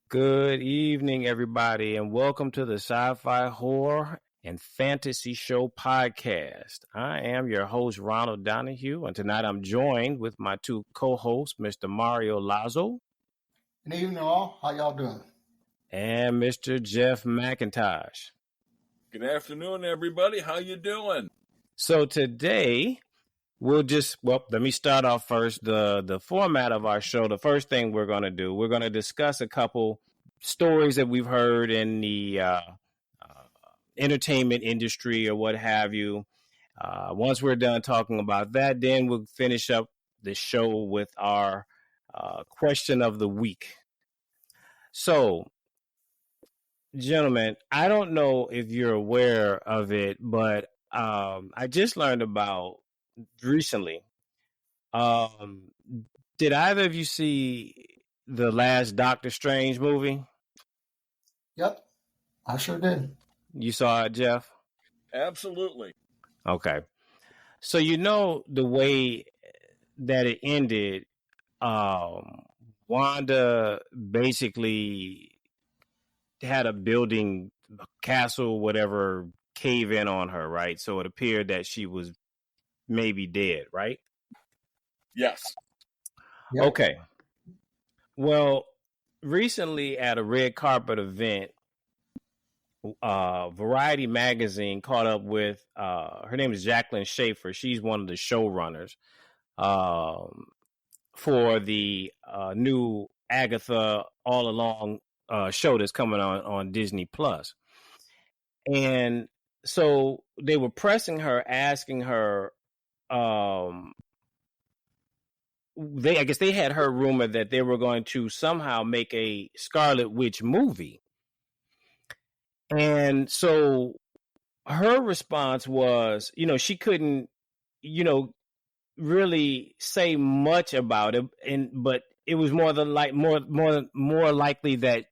Good evening, everybody, and welcome to the Sci-Fi Horror and Fantasy Show podcast. I am your host, Ronald Donahue, and tonight I'm joined with my two co-hosts, Mr. Mario Lazo. Good evening, all. How y'all doing? And Mr. Jeff McIntosh. Good afternoon, everybody. How you doing? So today, let me start off first. The format of our show, the first thing we're going to do, we're going to discuss a couple stories that we've heard in the entertainment industry or what have you. Once we're done talking about that, then we'll finish up the show with our question of the week. So, gentlemen, I don't know if you're aware of it, but I just learned about recently. Did either of you see the last Doctor Strange movie? Yep, I sure did. You saw it, Jeff? Absolutely. Okay. So you know the way that it ended, Wanda basically had a building, a castle, whatever, cave in on her, right? So it appeared that she was maybe dead, right? Yes. Yep. Okay. Well, recently at a red carpet event, Variety magazine caught up with her name is Jacqueline Schaefer. She's one of the showrunners for the new Agatha All Along show that's coming on Disney Plus. And so they were pressing her, asking her, I guess they had heard rumor that they were going to somehow make a Scarlet Witch movie. And so her response was, she couldn't, really say much about it. But it was more likely that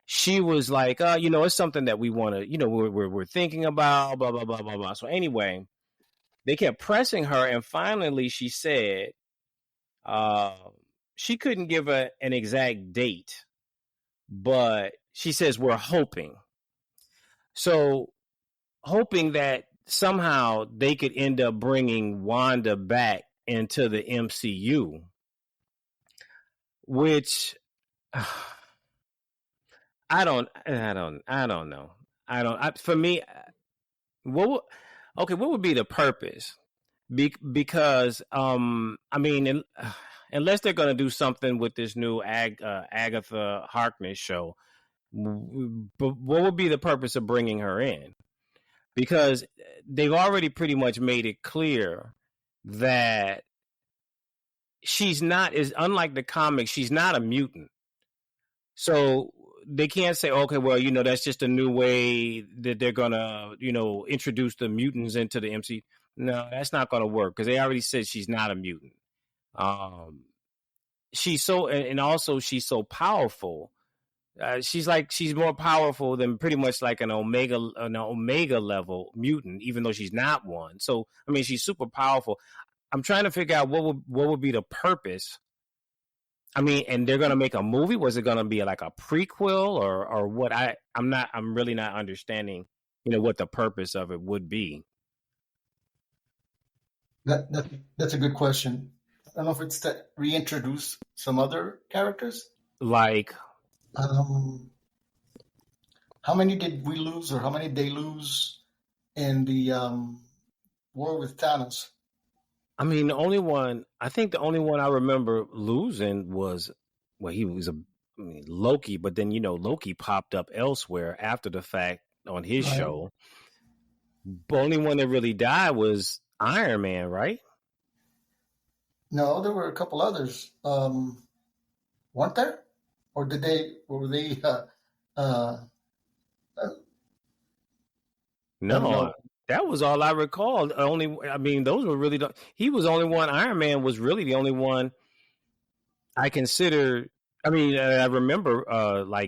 she was like, it's something that we want to, we're thinking about, blah, blah, blah, blah, blah. So anyway, they kept pressing her. And finally she said, she couldn't give an exact date, but she says we're hoping. So hoping that somehow they could end up bringing Wanda back into the MCU, which I don't know. For me, what would be the purpose? Because unless they're going to do something with this new Agatha Harkness show, but what would be the purpose of bringing her in? Because they've already pretty much made it clear that she's not, unlike the comics, she's not a mutant. So they can't say, okay, well, that's just a new way that they're going to, introduce the mutants into the MCU. No, that's not going to work because they already said she's not a mutant. She's so powerful. She's more powerful than pretty much like an omega level mutant, even though she's not one. So she's super powerful. I'm trying to figure out what would be the purpose. And they're gonna make a movie. Was it gonna be like a prequel or what? I'm really not understanding. What the purpose of it would be. That's a good question. I don't know if it's to reintroduce some other characters. Like, how many did we lose, or how many did they lose in the war with Thanos? the only one I remember losing was, he was Loki, but then Loki popped up elsewhere after the fact on his show. The only one that really died was Iron Man, right? No, there were a couple others. Weren't there? Or were they? No, that was all I recalled. Those were really. He was the only one. Iron Man was really the only one I consider. I remember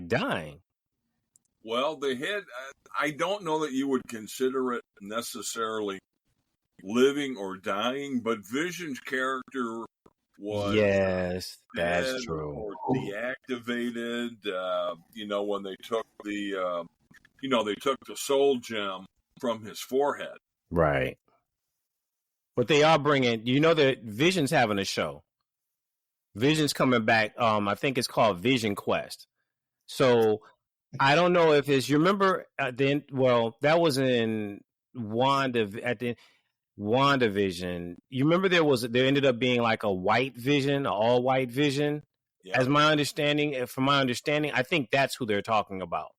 dying. Well, they had. I don't know that you would consider it necessarily living or dying, but Vision's character was Yes, that's dead true. or deactivated. When they took they took the soul gem from his forehead. Right. But they are bringing, that Vision's having a show. Vision's coming back. I think it's called Vision Quest. So I don't know if it's, you remember that was in WandaVision. You remember there ended up being like a white Vision, an all white Vision. Yeah. From my understanding, I think that's who they're talking about.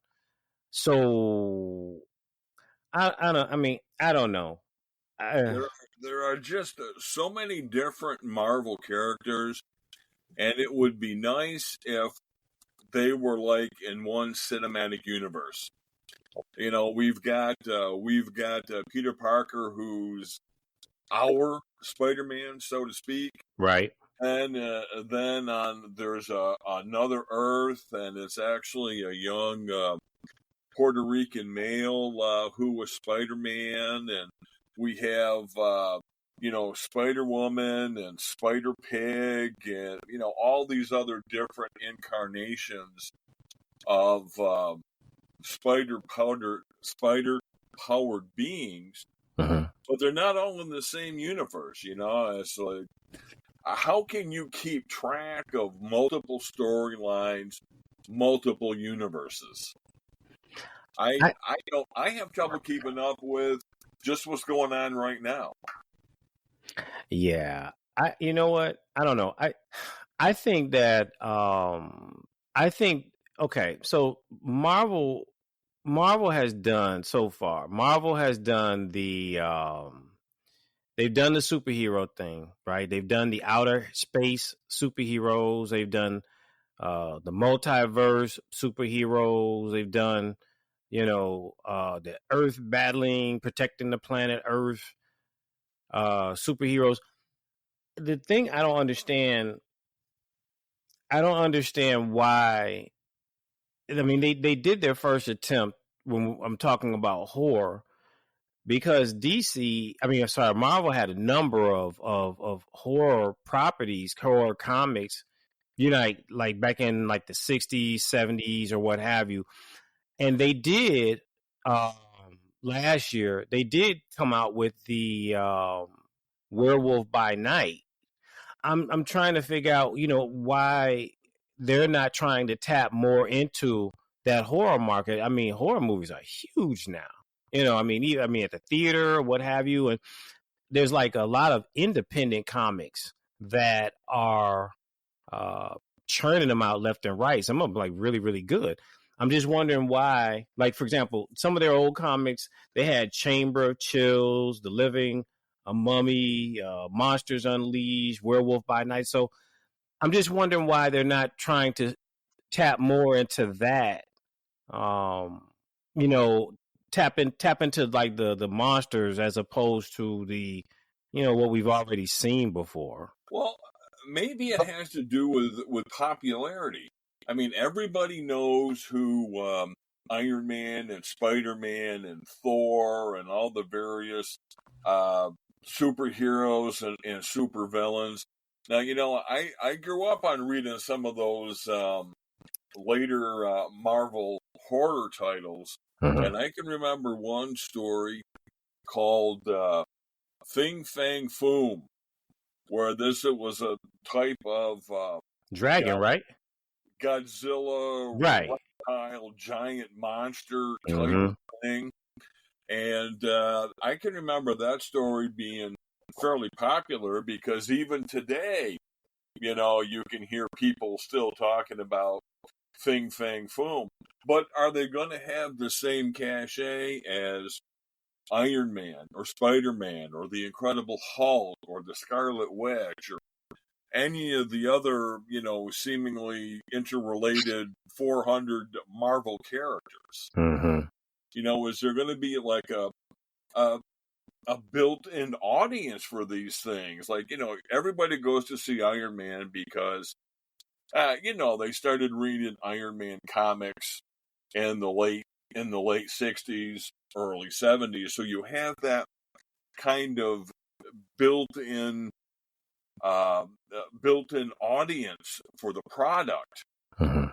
So I don't know. There are just so many different Marvel characters, and it would be nice if they were like in one cinematic universe. We've got Peter Parker, who's our Spider-Man, so to speak. Right. And then there's another Earth, and it's actually a young Puerto Rican male who was Spider-Man, and we have Spider-Woman and Spider-Pig, and all these other different incarnations of spider-powered beings, but they're not all in the same universe. It's like, how can you keep track of multiple storylines, multiple universes? I have trouble keeping up with just what's going on right now. Yeah. You know what? I don't know. I think that okay, so Marvel has done so far. Marvel has done they've done the superhero thing, right? They've done the outer space superheroes. They've done the multiverse superheroes. They've done, the Earth battling, protecting the planet Earth superheroes. The thing I don't understand why. I mean, they did their first attempt when I'm talking about horror, because Marvel had a number of horror properties, horror comics, like back in like the 60s, 70s, or what have you. And they did last year. They did come out with the Werewolf by Night. I'm trying to figure out, why they're not trying to tap more into that horror market. I mean, horror movies are huge now. At the theater, what have you, and there's like a lot of independent comics that are churning them out left and right. Some of them like really, really good. I'm just wondering why. Like, for example, some of their old comics, they had Chamber of Chills, The Living, A Mummy, Monsters Unleashed, Werewolf by Night. So I'm just wondering why they're not trying to tap more into that. Tap into like the monsters as opposed to the, what we've already seen before. Well, maybe it has to do with popularity. I mean, everybody knows who Iron Man and Spider-Man and Thor and all the various superheroes and supervillains. Now, I grew up on reading some of those later Marvel horror titles, and I can remember one story called Fing Fang Foom, where it was a type of dragon, right? Godzilla, right? Reptile, giant monster type thing, and I can remember that story being fairly popular because even today, you can hear people still talking about Fing Fang Foom. But are they going to have the same cachet as Iron Man or Spider-Man or the Incredible Hulk or the Scarlet Witch or any of the other, seemingly interrelated 400 Marvel characters? Is there going to be like a built-in audience for these things? Like, everybody goes to see Iron Man because, they started reading Iron Man comics in the late 60s, early 70s. So you have that kind of built-in built-in audience for the product. Mm-hmm.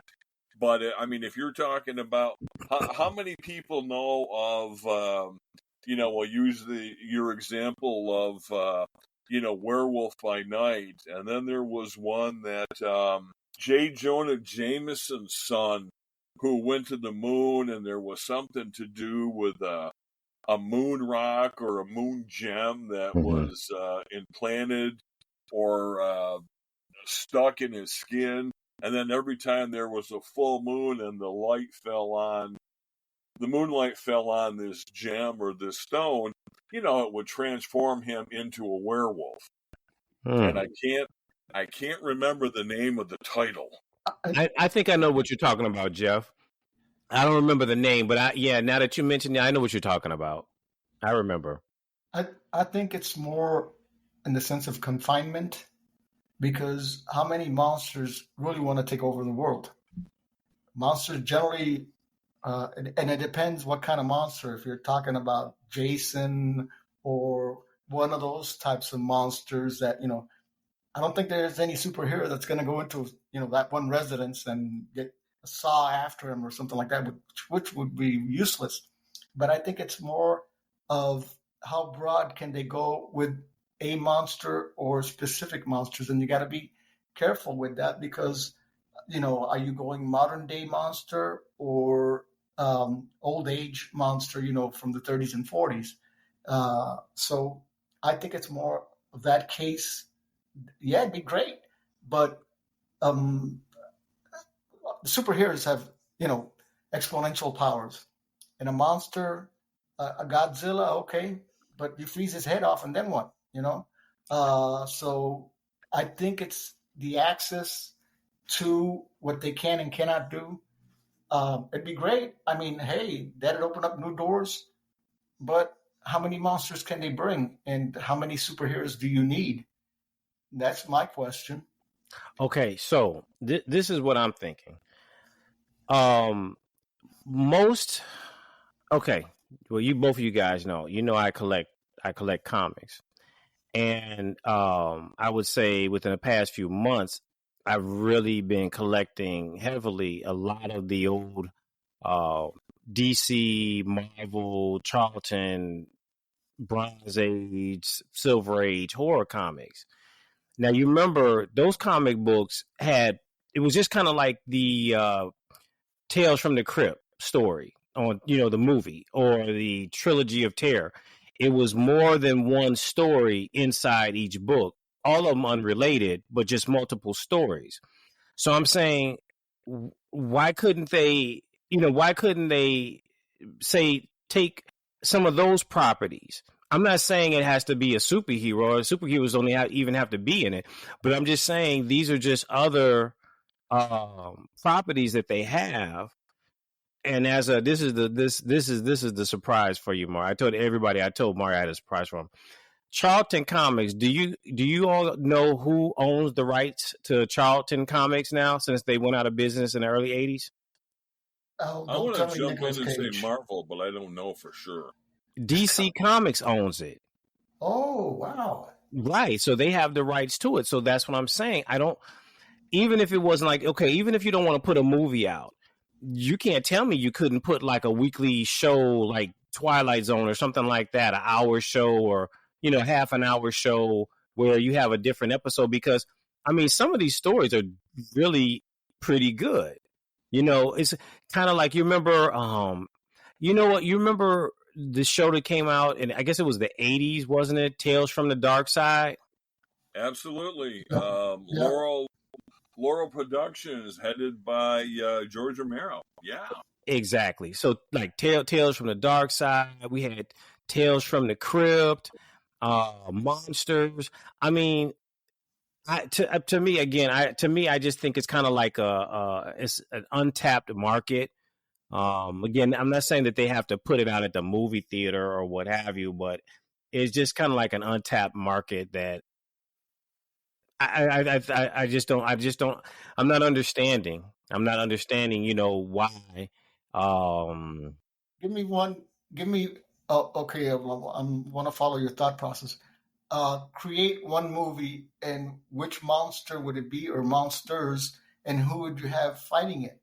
But I mean, if you're talking about how many people know of, we'll use your example of, Werewolf by Night, and then there was one that J. Jonah Jameson's son, who went to the moon, and there was something to do with a moon rock or a moon gem that was implanted or stuck in his skin. And then every time there was a full moon and the moonlight fell on this gem or this stone, it would transform him into a werewolf. And I can't remember the name of the title. I think I know what you're talking about, Jeff. I don't remember the name, but now that you mentioned it, I know what you're talking about. I remember. I think it's more in the sense of confinement, because how many monsters really want to take over the world? Monsters generally, and it depends what kind of monster. If you're talking about Jason or one of those types of monsters that, I don't think there's any superhero that's going to go into, that one residence and get a saw after him or something like that, which would be useless. But I think it's more of how broad can they go with a monster or specific monsters, and you got to be careful with that, because are you going modern day monster or old age monster, from the 30s and 40s? So I think it's more of that case. Yeah, it'd be great, but the superheroes have exponential powers, and a monster, a Godzilla, okay, but you freeze his head off and then what? So I think it's the access to what they can and cannot do. It'd be great. I mean, hey, that'd open up new doors, but how many monsters can they bring, and how many superheroes do you need? That's my question. Okay, so this is what I'm thinking. Well, both of you guys know, I collect comics. And I would say within the past few months, I've really been collecting heavily a lot of the old DC, Marvel, Charlton, Bronze Age, Silver Age horror comics. Now, you remember those comic books it was just kind of like the Tales from the Crypt story on, the movie, or the Trilogy of Terror. It was more than one story inside each book, all of them unrelated, but just multiple stories. So I'm saying, why couldn't they say, take some of those properties? I'm not saying it has to be a superhero, or superheroes don't even have to be in it, but I'm just saying these are just other properties that they have. And this is the surprise for you, Mar. I told Mar I had a surprise for him. Charlton Comics. Do you all know who owns the rights to Charlton Comics now, since they went out of business in the early 80s? I want to jump in and say Marvel, but I don't know for sure. DC Comics owns it. Oh, wow. Right. So they have the rights to it. So that's what I'm saying. Even if it wasn't like, okay, even if you don't want to put a movie out, you can't tell me you couldn't put like a weekly show like Twilight Zone or something like that, an hour show, or, half an hour show where you have a different episode. Because, I mean, some of these stories are really pretty good. It's kind of like, you remember, you remember the show that came out, and I guess it was the 80s, wasn't it? Tales from the Dark Side? Absolutely. Yeah. Laurel Productions, headed by George Romero. Yeah. Exactly. So, like, Tales from the Dark Side. We had Tales from the Crypt, Monsters. I mean, to me, I just think it's kind of like it's an untapped market. Again, I'm not saying that they have to put it out at the movie theater or what have you, but it's just kind of like an untapped market that I just don't. I'm not understanding. Why. Give me one. Okay. I want to follow your thought process. create one movie, and which monster would it be, or monsters, and who would you have fighting it?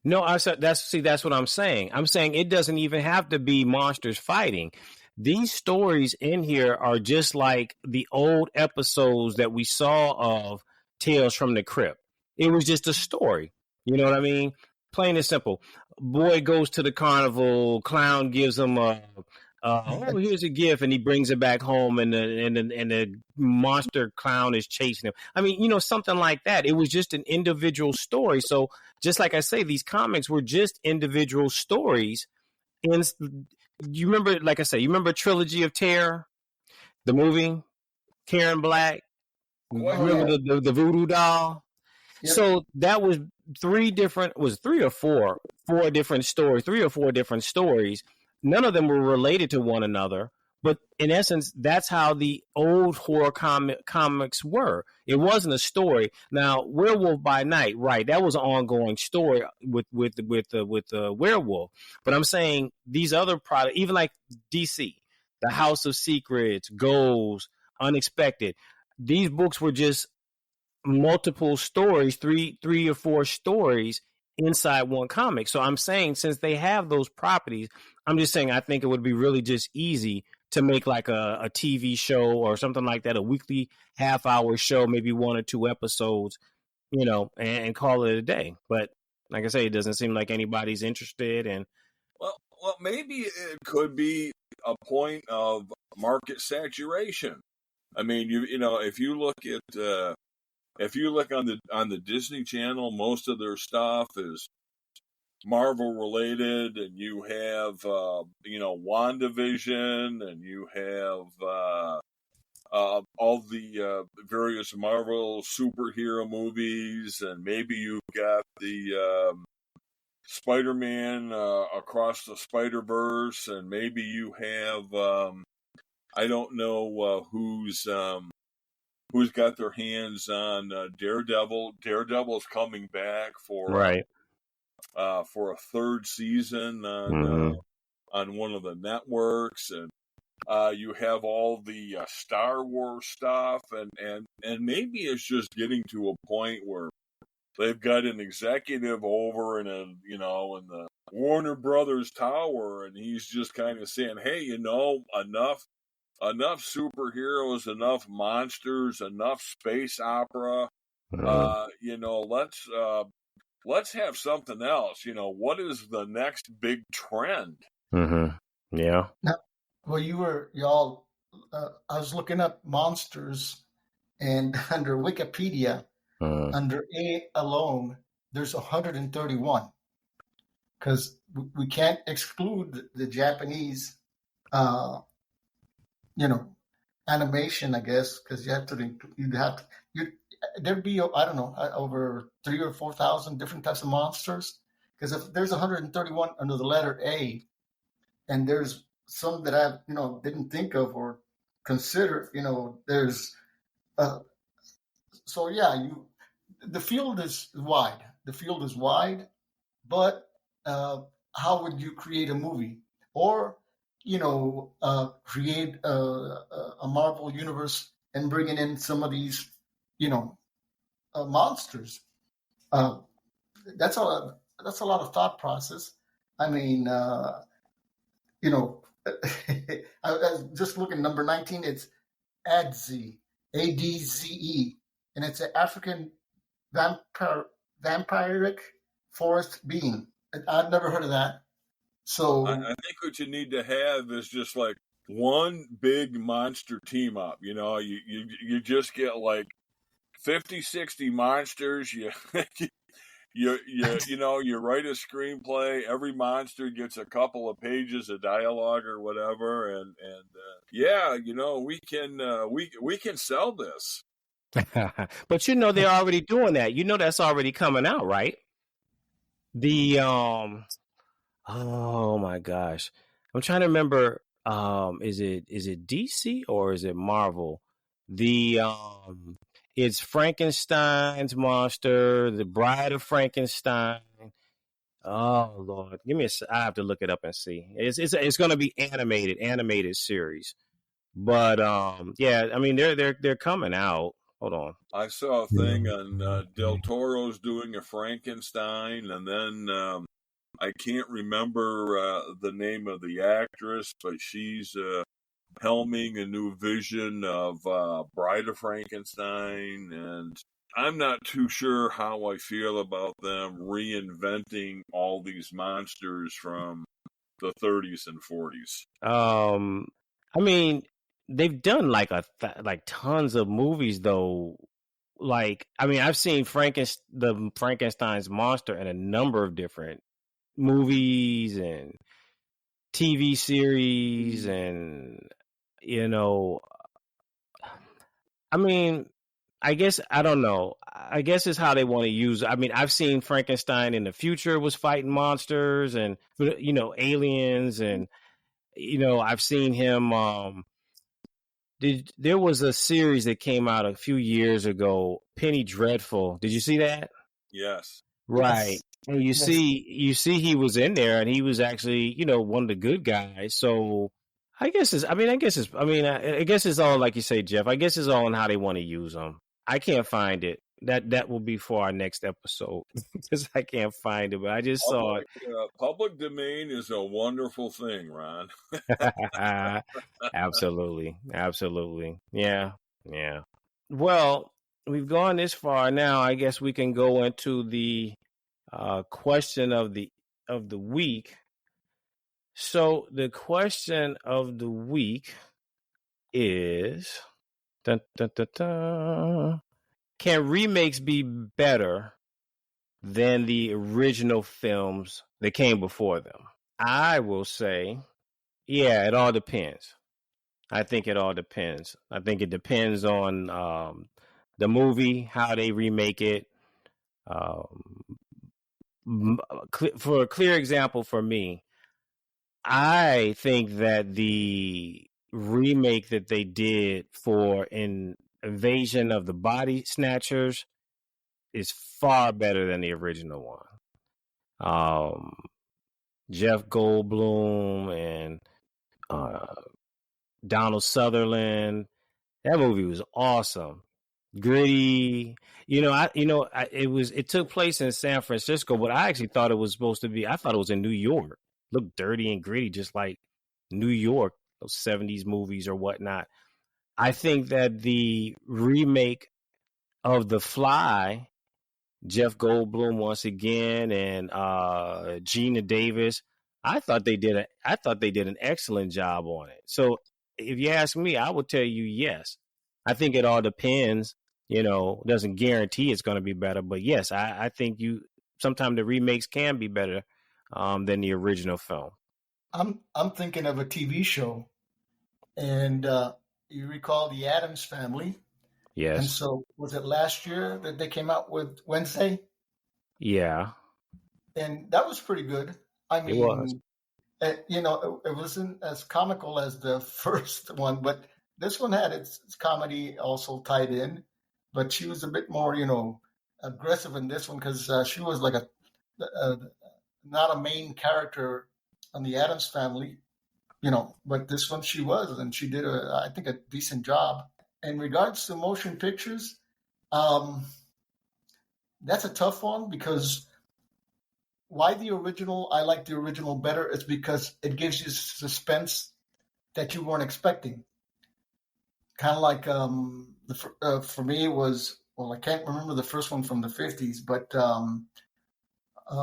No, I said that's what I'm saying. I'm saying it doesn't even have to be monsters fighting. These stories in here are just like the old episodes that we saw of Tales from the Crypt. It was just a story. You know what I mean? Plain and simple. Boy goes to the carnival, clown gives him oh, here's a gift, and he brings it back home, and the monster clown is chasing him. I mean, you know, something like that. It was just an individual story. So, just like I say, these comics were just individual stories. And you remember, like I say, you remember Trilogy of Terror, the movie, Karen Black. Remember the voodoo doll? Yep. So that was three or four different stories. None of them were related to one another, but in essence, that's how the old horror comics were. It wasn't a story. Now, Werewolf by Night, right? That was an ongoing story with the werewolf. But I'm saying these other products, even like DC, The House of Secrets, Ghosts, Unexpected. These books were just multiple stories, three or four stories inside one comic. So I'm saying, since they have those properties, I'm just saying I think it would be really just easy to make like a TV show or something like that, a weekly half-hour show, maybe 1 or 2 episodes, you know, and call it a day. But like I say, it doesn't seem like anybody's interested. And well, maybe it could be a point of market saturation. I mean, you know, if you look on the Disney Channel, most of their stuff is Marvel related, and you have you know, WandaVision, and you have all the various Marvel superhero movies, and maybe you've got the Spider-Man Across the Spider-Verse, and maybe you have I don't know who's got their hands on Daredevil. Daredevil's coming back for a 3rd season on one of the networks, and you have all the Star Wars stuff, and maybe it's just getting to a point where they've got an executive over in the Warner Brothers tower, and he's just kind of saying, hey, you know, enough superheroes, enough monsters, enough space opera. You know, let's have something else. You know, what is the next big trend? Yeah. Now, well, I was looking up monsters, and under Wikipedia, under A alone, there's 131, because we can't exclude the Japanese, you know, animation, I guess, because there'd be, I don't know, over 3,000 or 4,000 different types of monsters. Because if there's 131 under the letter A, and there's some that I, you know, didn't think of or consider, you know, there's, so yeah, the field is wide. The field is wide, but how would you create a movie? Or, you know, create a Marvel universe and bringing in some of these, you know, monsters. That's a lot of thought process. I mean, you know, I was just looking, number 19, it's Adze, Adze, and it's an African vampiric forest being. I've never heard of that. So I think what you need to have is just like one big monster team up. You know, you just get like 50, 60 monsters. You know, you write a screenplay. Every monster gets a couple of pages of dialogue or whatever, and yeah, you know, we can sell this. But you know, they're already doing that. You know, that's already coming out, right? The oh my gosh, I'm trying to remember. Is it DC or is it Marvel? It's Frankenstein's monster, the Bride of Frankenstein. Oh Lord, I have to look it up and see. It's going to be animated series. But yeah, I mean they're coming out. Hold on. I saw a thing on Del Toro's doing a Frankenstein, and then I can't remember the name of the actress, but she's helming a new vision of Bride of Frankenstein, and I'm not too sure how I feel about them reinventing all these monsters from the 30s and 40s. I mean, they've done like like tons of movies though. Like, I mean, I've seen the Frankenstein's monster in a number of different movies and TV series, and you know, I mean, I guess I don't know. I guess it's how they want to use. I mean, I've seen Frankenstein in the future was fighting monsters and aliens, and I've seen him. There was a series that came out a few years ago, Penny Dreadful. Did you see that? Yes. Right. Yes. And you see he was in there, and he was actually, one of the good guys. So I guess it's all like you say, Jeff. I guess it's all on how they want to use them. I can't find it. That will be for our next episode because I can't find it. But I just saw it. Public domain is a wonderful thing, Ron. Absolutely. Yeah. Well, we've gone this far now. I guess we can go into the question of the week. So the question of the week is, dun, dun, dun, dun, can remakes be better than the original films that came before them? I will say, yeah, it all depends. I think it all depends. I think it depends on the movie, how they remake it. For a clear example for me, I think that the remake that they did for Invasion of the Body Snatchers is far better than the original one. Jeff Goldblum and Donald Sutherland. That movie was awesome. Gritty. It took place in San Francisco, but I actually thought it was supposed to be, I thought it was in New York. Looked dirty and gritty, just like New York, those 70s movies or whatnot. I think that the remake of The Fly, Jeff Goldblum once again, and Gina Davis, I thought they did an excellent job on it. So if you ask me, I would tell you yes. I think it all depends. Doesn't guarantee it's going to be better, but yes, I think sometimes the remakes can be better than the original film. I'm thinking of a TV show, and you recall the Addams Family. Yes. And so, was it last year that they came out with Wednesday? Yeah. And that was pretty good. I mean, it was. It wasn't as comical as the first one, but this one had its comedy also tied in. But she was a bit more, aggressive in this one because she was like not a main character on the Addams Family, but this one she was, and she did I think a decent job. In regards to motion pictures, that's a tough one because why the original? I like the original better. It's because it gives you suspense that you weren't expecting. Kind of like for me it was, well, I can't remember the first one from the 50s, but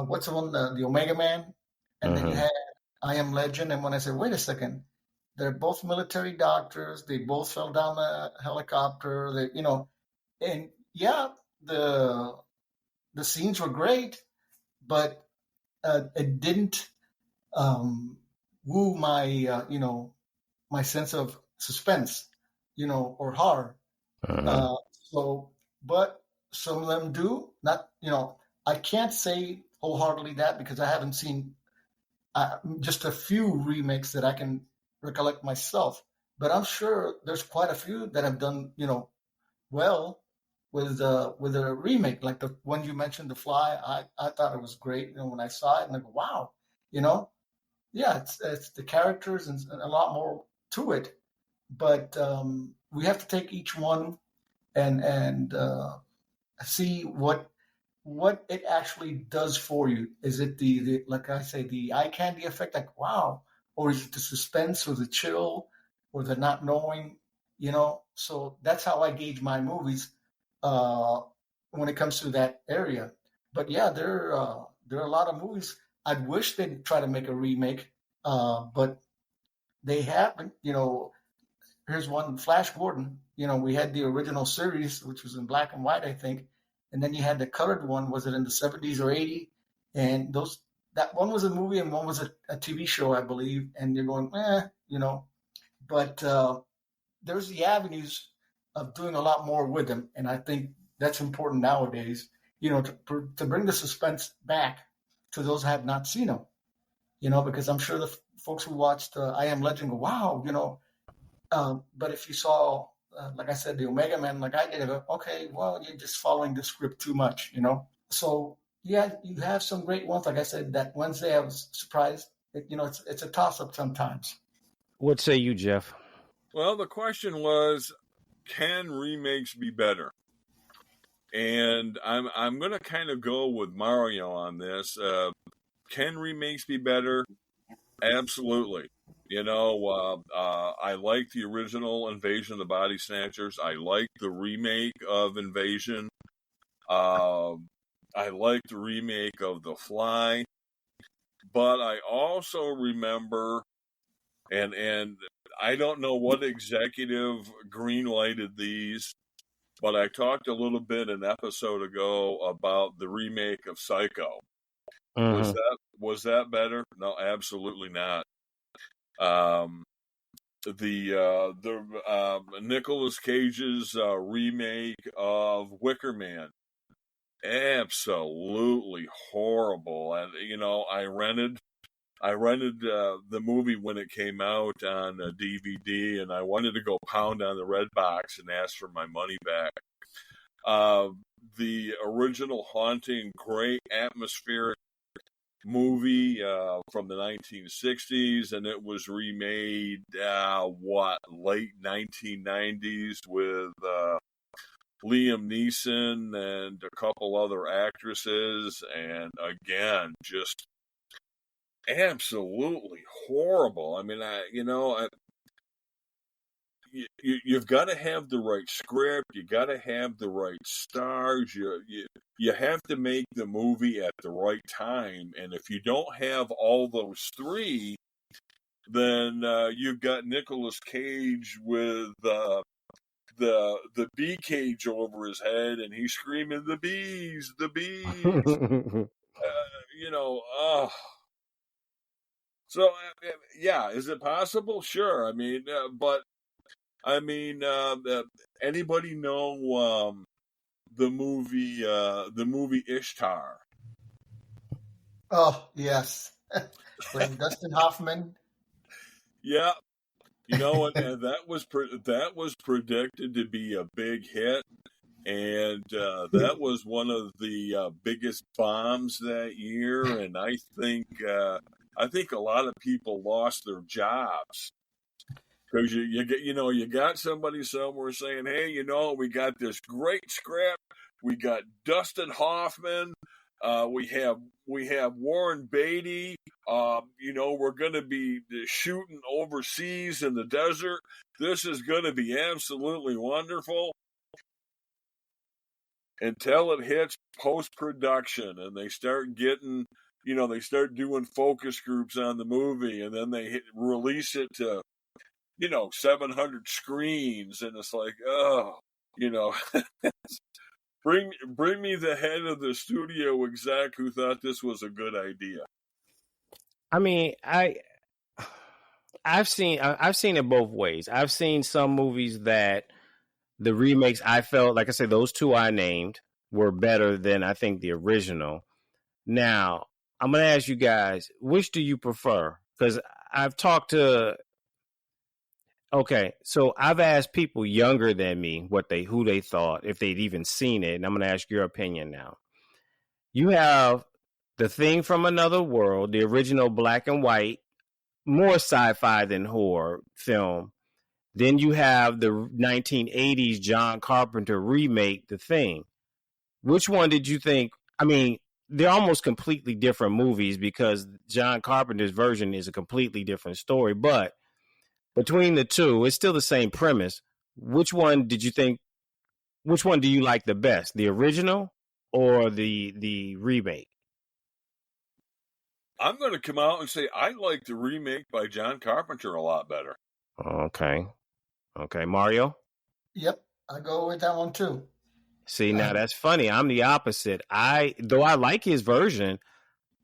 what's the one, the Omega Man, and then you had I Am Legend. And when I said, wait a second, they're both military doctors. They both fell down a helicopter. And yeah, the scenes were great, but it didn't woo my my sense of suspense, or horror. But some of them do. Not, I can't say wholeheartedly that because I haven't seen just a few remakes that I can recollect myself. But I'm sure there's quite a few that have done, well with a remake, like the one you mentioned, The Fly. I thought it was great. When I saw it, and I go, wow, yeah, it's the characters and a lot more to it. but we have to take each one and see what it actually does for you. Is it the like I say, the eye candy effect, like wow, or is it the suspense or the chill or the not knowing? So that's how I gauge my movies uh, when it comes to that area. But yeah, there are a lot of movies. I'd wish they'd try to make a remake, but they haven't. Here's one, Flash Gordon. We had the original series, which was in black and white, I think, and then you had the colored one. Was it in the 70s or 80s? And that one was a movie and one was a TV show, I believe. And you're going, But there's the avenues of doing a lot more with them, and I think that's important nowadays. To bring the suspense back to those who have not seen them. Because I'm sure the folks who watched I Am Legend go, wow, but if you saw, like I said, the Omega Man, like I did, okay, well, you're just following the script too much, So yeah, you have some great ones. Like I said, that Wednesday I was surprised. It's a toss-up sometimes. What say you, Jeff? Well, the question was, can remakes be better? And I'm going to kind of go with Mario on this. Can remakes be better? Absolutely. I like the original Invasion of the Body Snatchers. I like the remake of Invasion. I like the remake of The Fly. But I also remember, and I don't know what executive green-lighted these, but I talked a little bit an episode ago about the remake of Psycho. Mm-hmm. Was that better? No, absolutely not. The Nicolas Cage's remake of Wicker Man, absolutely horrible. And I rented the movie when it came out on DVD, and I wanted to go pound on the red box and ask for my money back. The original Haunting, great atmospheric movie from the 1960s, and it was remade late 1990s with Liam Neeson and a couple other actresses, and again, just absolutely horrible. I mean, you've got to have the right script. You got to have the right stars. You have to make the movie at the right time. And if you don't have all those three, then you've got Nicolas Cage with the bee cage over his head, and he's screaming, "The bees, the bees!" So yeah, is it possible? Sure. Anybody know the movie Ishtar? Oh yes, with Dustin Hoffman. Yeah, and that was predicted to be a big hit, and that was one of the biggest bombs that year. And I think a lot of people lost their jobs. Because you got somebody somewhere saying, hey, we got this great script. We got Dustin Hoffman. We have Warren Beatty. We're going to be shooting overseas in the desert. This is going to be absolutely wonderful. Until it hits post-production and they start getting, they start doing focus groups on the movie, and then they release it to 700 screens, and it's like, bring me the head of the studio exec who thought this was a good idea. I mean, I've seen it both ways. I've seen some movies that the remakes, I felt, like I said, those two I named were better than I think the original. Now, I'm going to ask you guys, which do you prefer? Because I've talked to Okay, so I've asked people younger than me who they thought, if they'd even seen it, and I'm going to ask your opinion now. You have The Thing from Another World, the original black and white, more sci-fi than horror film, Then you have the 1980s John Carpenter remake, The Thing. Which one did you think? I mean, they're almost completely different movies because John Carpenter's version is a completely different story. But between the two, it's still the same premise. Which one did you think? Which one do you like the best, the original or the remake? I'm going to come out and say I like the remake by John Carpenter a lot better. Okay, Mario. Yep, I go with that one too. See, now that's funny. I'm the opposite. Though I like his version,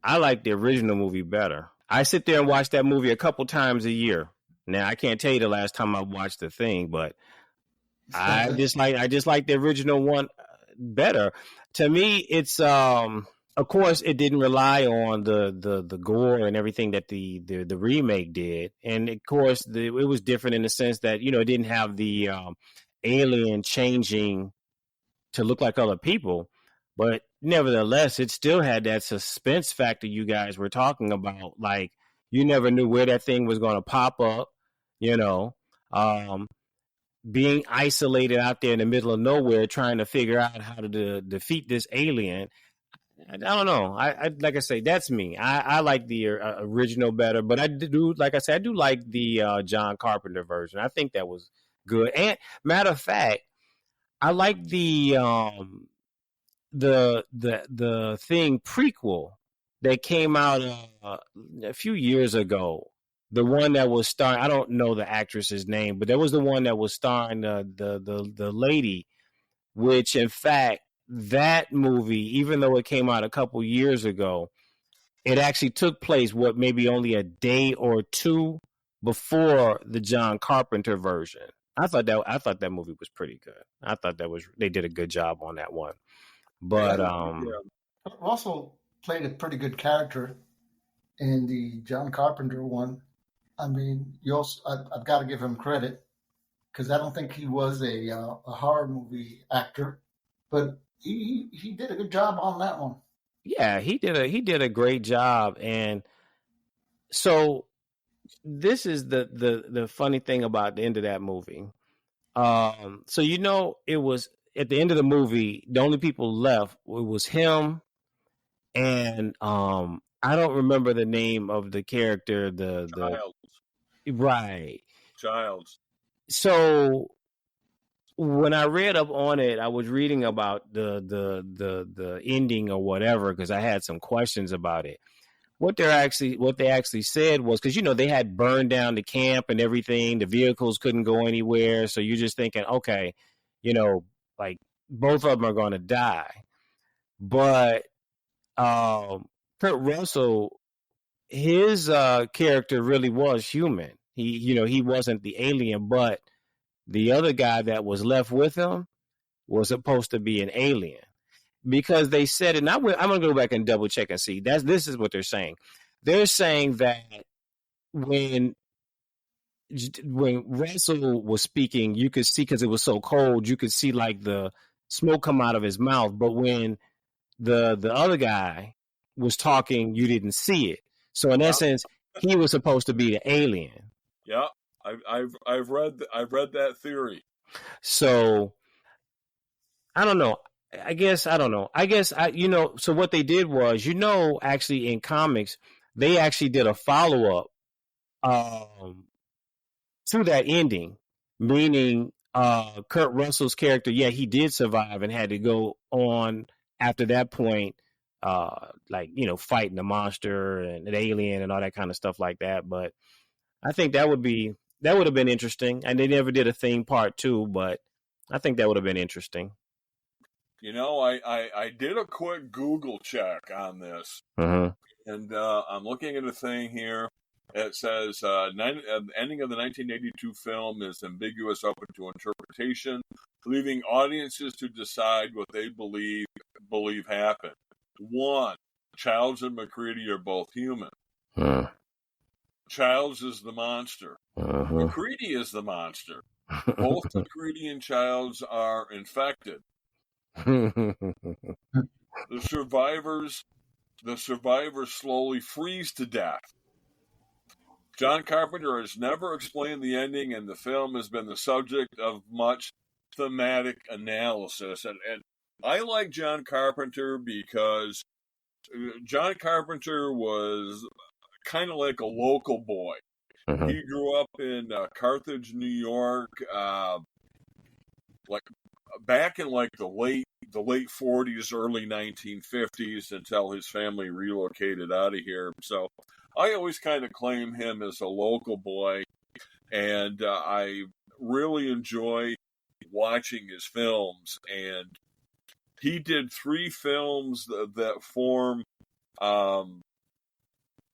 I like the original movie better. I sit there and watch that movie a couple times a year. Now I can't tell you the last time I watched The Thing, but I just like the original one better. To me, it's of course it didn't rely on the gore and everything that the remake did, and of course it was different in the sense that it didn't have the alien changing to look like other people, but nevertheless, it still had that suspense factor you guys were talking about. Like you never knew where that thing was going to pop up, being isolated out there in the middle of nowhere, trying to figure out how to defeat this alien. I don't know. I like I say, that's me. I like the original better, but I do, like I said, I do like the John Carpenter version. I think that was good. And matter of fact, I like the Thing prequel that came out a few years ago. The one that was starring, I don't know the actress's name, but there was the one that was starring the lady, which in fact, that movie, even though it came out a couple years ago, it actually took place maybe only a day or two before the John Carpenter version. I thought that movie was pretty good. I thought they did a good job on that one. But Russell played a pretty good character in the John Carpenter one. I mean, I've got to give him credit because I don't think he was a horror movie actor, but he did a good job on that one. Yeah, he did a great job, and so this is the funny thing about the end of that movie. So it was at the end of the movie, the only people left was him and I don't remember the name of the character. Right. Childs. So when I read up on it, I was reading about the ending or whatever because I had some questions about it. What they actually said was because they had burned down the camp and everything, the vehicles couldn't go anywhere, so you're just thinking, okay, like both of them are going to die, but Kurt Russell, his character really was human. He wasn't the alien, but the other guy that was left with him was supposed to be an alien. Because they said it, and I'm going to go back and double check and see. This is what they're saying. They're saying that when Russell was speaking, you could see, because it was so cold, you could see like the smoke come out of his mouth. But when the other guy was talking, you didn't see it. So in essence, he was supposed to be the alien. Yeah, I've read that theory. So I don't know. I guess so what they did was, actually in comics, they actually did a follow-up to that ending, meaning Kurt Russell's character, he did survive and had to go on after that point, fighting the monster and an alien and all that kind of stuff like that. But I think that would have been interesting. And they never did a Thing Part 2, but I think that would have been interesting. I did a quick Google check on this, and I'm looking at a thing here. It says the ending of the 1982 film is ambiguous, open to interpretation, leaving audiences to decide what they believe happened. 1, Childs and McCready are both human. Childs is the monster. McCready is the monster. Both McCready and Childs are infected. The survivors slowly freeze to death. John Carpenter has never explained the ending, and the film has been the subject of much thematic analysis. And I like John Carpenter because John Carpenter was kind of like a local boy. Mm-hmm. He grew up in Carthage, New York, like back in like the late 40s, early 1950s, until his family relocated out of here. So I always kind of claim him as a local boy, and I really enjoy watching his films. And he did 3 films that form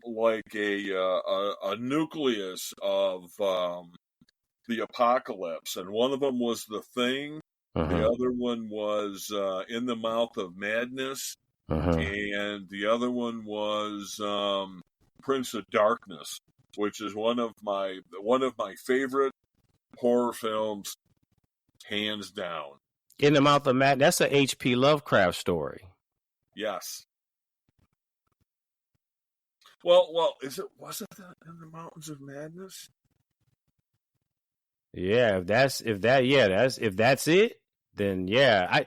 like a nucleus of the apocalypse, and one of them was The Thing. The other one was In the Mouth of Madness, and the other one was Prince of Darkness, which is one of my favorite horror films, hands down. In the Mouth of Madness. That's a H.P. Lovecraft story. Yes. Well, was it In the Mountains of Madness? Yeah, if that's it, then yeah.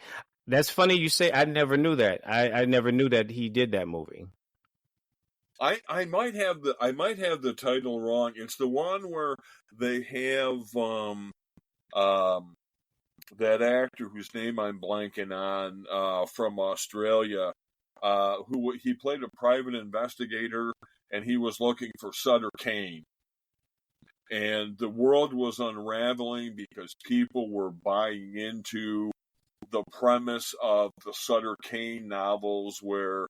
That's funny you say. I never knew that. I never knew that he did that movie. I might have the title wrong. It's the one where they have that actor whose name I'm blanking on from Australia, who he played a private investigator, and he was looking for Sutter Kane. And the world was unraveling because people were buying into the premise of the Sutter Kane novels, where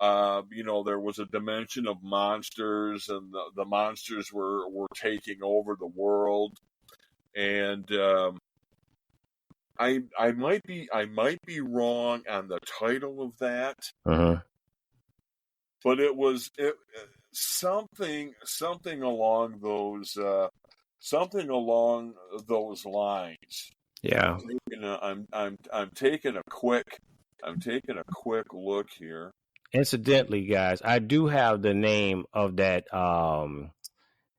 there was a dimension of monsters, and the monsters were taking over the world. And I might be wrong on the title of that, but it was something along those lines. Yeah. I'm taking a quick look here. Incidentally, guys, I do have the name of that.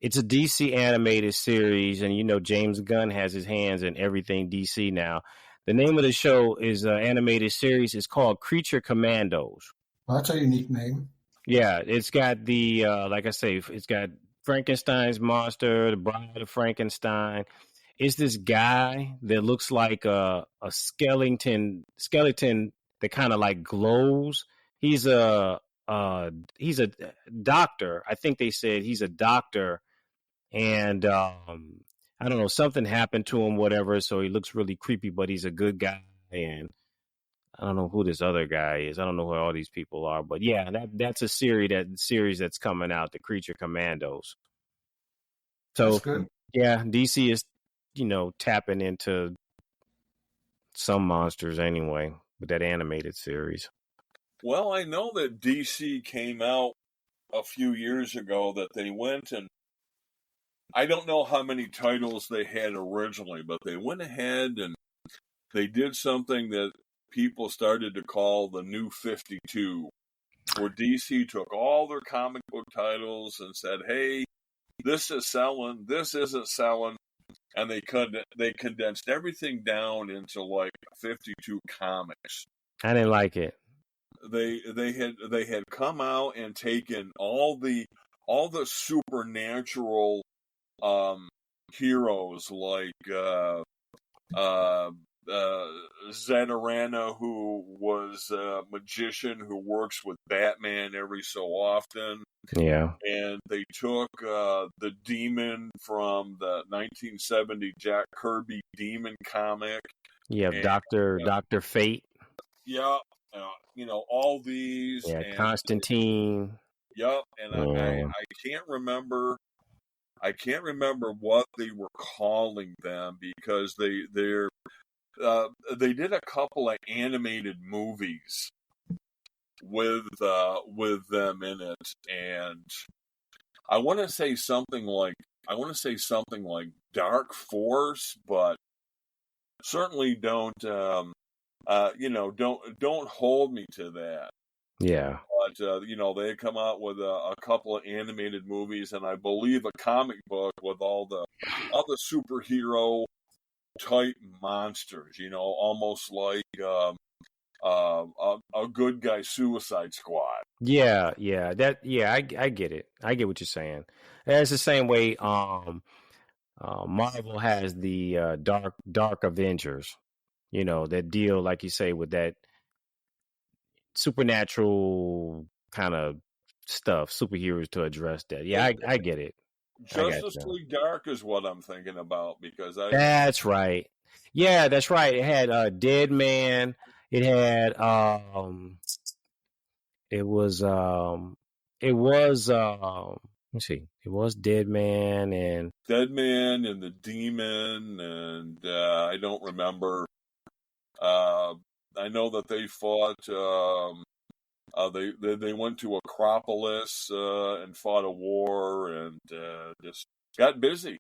It's a DC animated series, and James Gunn has his hands in everything DC now. The name of the show is animated series. It's called Creature Commandos. Well, that's a unique name. Yeah, it's got the like I say, it's got Frankenstein's monster, the Bride of Frankenstein. It's this guy that looks like a skeleton that kind of like glows. He's a doctor. I think they said he's a doctor, and I don't know, something happened to him, whatever. So he looks really creepy, but he's a good guy, and I don't know who this other guy is. I don't know who all these people are, but yeah, that's a series that's coming out, the Creature Commandos. So that's good. Yeah, DC is tapping into some monsters anyway with that animated series. Well, I know that DC came out a few years ago that they went, and I don't know how many titles they had originally, but they went ahead and they did something that people started to call the New 52, where DC took all their comic book titles and said, hey, this is selling, this isn't selling, and they condensed everything down into like 52 comics. I didn't like it. They had come out and taken all the supernatural heroes like Zatarana, who was a magician who works with Batman every so often. Yeah. And they took the demon from the 1970 Jack Kirby Demon comic. Yeah, Dr. Fate. Yeah, all these. Yeah, and Constantine. Yep, and I can't remember. I can't remember what they were calling them, because they did a couple of animated movies with them in it, and I want to say something like Dark Force, but certainly don't hold me to that. Yeah. But they had come out with a couple of animated movies, and I believe a comic book with all the superhero type monsters. Almost like a good guy Suicide Squad. Yeah, I get it. I get what you're saying. It's the same way Marvel has the Dark Avengers, that deal, like you say, with that supernatural kind of stuff, superheroes to address that. Yeah, I get it. Justice League Dark is what I'm thinking about, because That's right. Yeah, that's right. It had Dead Man. It had it was let's see. It was Dead Man and the Demon, and I don't remember. I know that they fought. They went to Acropolis and fought a war, and just got busy.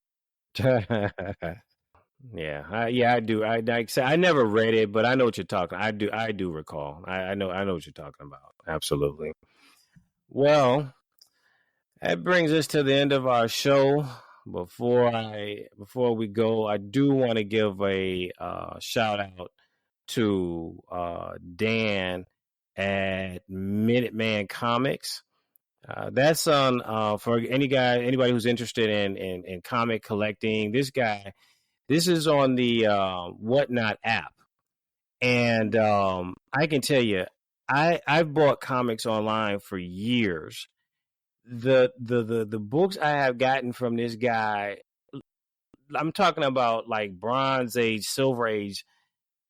Yeah, I do. I never read it, but I know what you're talking. I do recall. I know what you're talking about. Absolutely. Well, that brings us to the end of our show. Before we go, I do want to give a shout out to Dan at Minuteman Comics. That's on for anybody who's interested in comic collecting. This is on the Whatnot app, and I can tell you, I've bought comics online for years. The books I have gotten from this guy, I'm talking about like Bronze Age, Silver Age,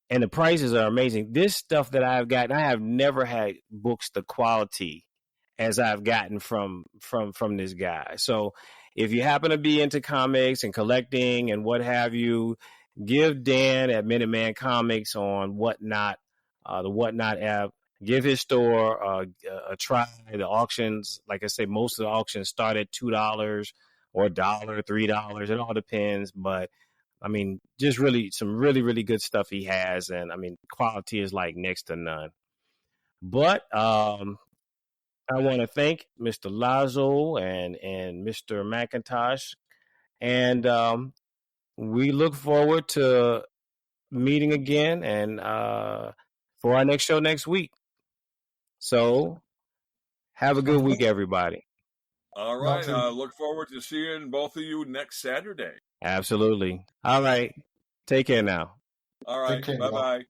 and the prices are amazing. This stuff that I've gotten, I have never had books the quality as I've gotten from this guy. So if you happen to be into comics and collecting and what have you, give Dan at Minuteman Comics on Whatnot, the Whatnot app. Give his store a try. The auctions, like I say, most of the auctions start at $2 or $1, $3. It all depends. But I mean, just really some really, really good stuff he has. And I mean, quality is like next to none. But I want to thank Mr. Lazo and Mr. McIntosh. And we look forward to meeting again and for our next show next week. So have a good week, everybody. All right. I look forward to seeing both of you next Saturday. Absolutely. All right. Take care now. All right. Bye-bye.